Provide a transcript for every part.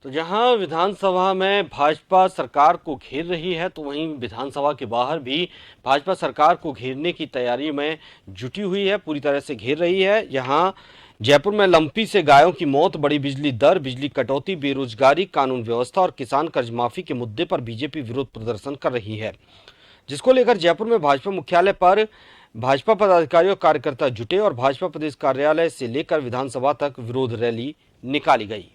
तो जहां विधानसभा में भाजपा सरकार को घेर रही है, तो वहीं विधानसभा के बाहर भी भाजपा सरकार को घेरने की तैयारी में जुटी हुई है, पूरी तरह से घेर रही है। यहां जयपुर में लंपी से गायों की मौत, बड़ी बिजली दर, बिजली कटौती, बेरोजगारी, कानून व्यवस्था और किसान कर्ज माफी के मुद्दे पर बीजेपी विरोध प्रदर्शन कर रही है, जिसको लेकर जयपुर में भाजपा मुख्यालय पर भाजपा पदाधिकारी और कार्यकर्ता जुटे और भाजपा प्रदेश कार्यालय से लेकर विधानसभा तक विरोध रैली निकाली गई।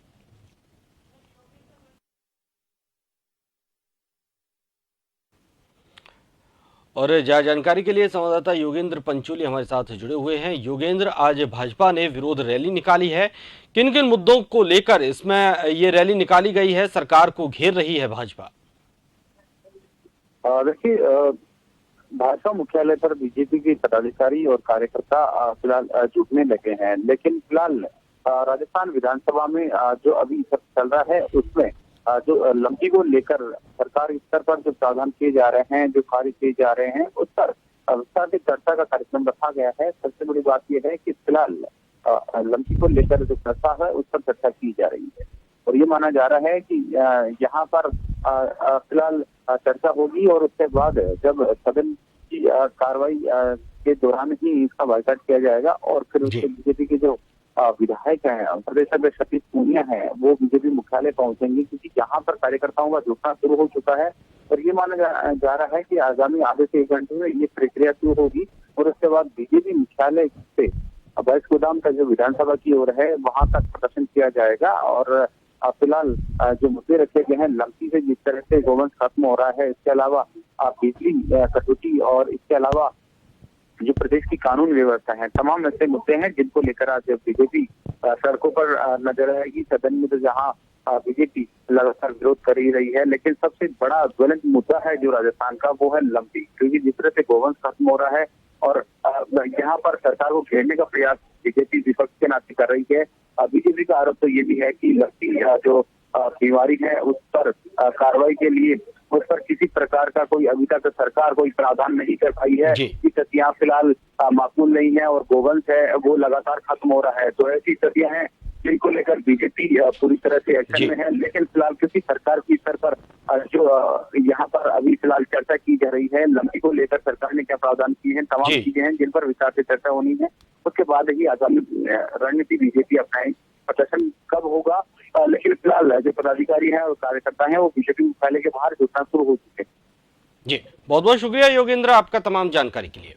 और ज्यादा जानकारी के लिए संवाददाता योगेंद्र पंचोली हमारे साथ जुड़े हुए हैं। योगेंद्र, आज भाजपा ने विरोध रैली निकाली है, किन किन मुद्दों को लेकर इसमें ये रैली निकाली गई है, सरकार को घेर रही है भाजपा? देखिए, भाजपा मुख्यालय पर बीजेपी के पदाधिकारी और कार्यकर्ता फिलहाल जुटने लगे हैं, लेकिन फिलहाल राजस्थान विधानसभा में जो अभी चल रहा है उसमें जो लंबी को लेकर सरकार स्तर पर जो प्रावधान किए जा रहे हैं, जो कार्य किए जा रहे हैं, उस पर विस्तार से चर्चा का कार्यक्रम रखा गया है। सबसे बड़ी बात यह है कि फिलहाल लंबी को लेकर जो चर्चा है उस पर चर्चा की जा रही है और ये माना जा रहा है कि यहाँ पर फिलहाल चर्चा होगी और उसके बाद जब सदन की कार्रवाई के दौरान ही इसका बायकॉट किया जाएगा और फिर उसके बीजेपी के जो विधायक हैं, प्रदेश अध्यक्ष सतीश पूनिया है, वो बीजेपी मुख्यालय पहुंचेंगे, क्योंकि यहाँ पर कार्यकर्ताओं का जुटना शुरू हो चुका है और ये माना जा रहा है कि आगामी आधे से 1 घंटे में ये प्रक्रिया शुरू होगी और उसके बाद बीजेपी मुख्यालय से बैस गोदाम का जो विधानसभा की ओर है वहां तक प्रदर्शन किया जाएगा। और फिलहाल जो मुद्दे रखे गए हैं, लंपी से जिस तरह से गोवंश खत्म हो रहा है, इसके अलावा बिजली कटौती और इसके अलावा जो प्रदेश की कानून व्यवस्था है, तमाम ऐसे मुद्दे हैं जिनको लेकर आज बीजेपी सड़कों पर नजर आएगी। सदन में तो जहां बीजेपी लगातार विरोध कर ही रही है, लेकिन सबसे बड़ा ज्वलंत मुद्दा है जो राजस्थान का, वो है लंपी, क्योंकि जिस तरह से गोवंश खत्म हो रहा है और यहाँ पर सरकार को घेरने का प्रयास बीजेपी विपक्ष के नाते कर रही है। बीजेपी का आरोप तो ये भी है कि लंपी जो बीमारी है उस पर कार्रवाई के लिए उस पर किसी प्रकार का कोई अभी तक सरकार कोई प्रावधान नहीं कर पाई है। स्थितियां फिलहाल माकूल नहीं है और गोवंश है वो लगातार खत्म हो रहा है, तो ऐसी स्थितियां हैं जिनको लेकर बीजेपी पूरी तरह से एक्शन में है। लेकिन फिलहाल क्योंकि सरकार की स्तर पर जो यहाँ पर अभी फिलहाल चर्चा की जा रही है, लंबी को लेकर सरकार ने क्या प्रावधान किए हैं, तमाम चीजें हैं जिन पर विस्तार से चर्चा होनी है। उसके बाद ही आगामी रणनीति बीजेपी अपनाए, प्रदर्शन कब होगा, लेकिन फिलहाल जो पदाधिकारी हैं और कार्यकर्ता हैं वो बीजेपी मुख्यालय के बाहर जुटना शुरू हो चुके हैं। जी, बहुत बहुत शुक्रिया योगेंद्र आपका तमाम जानकारी के लिए।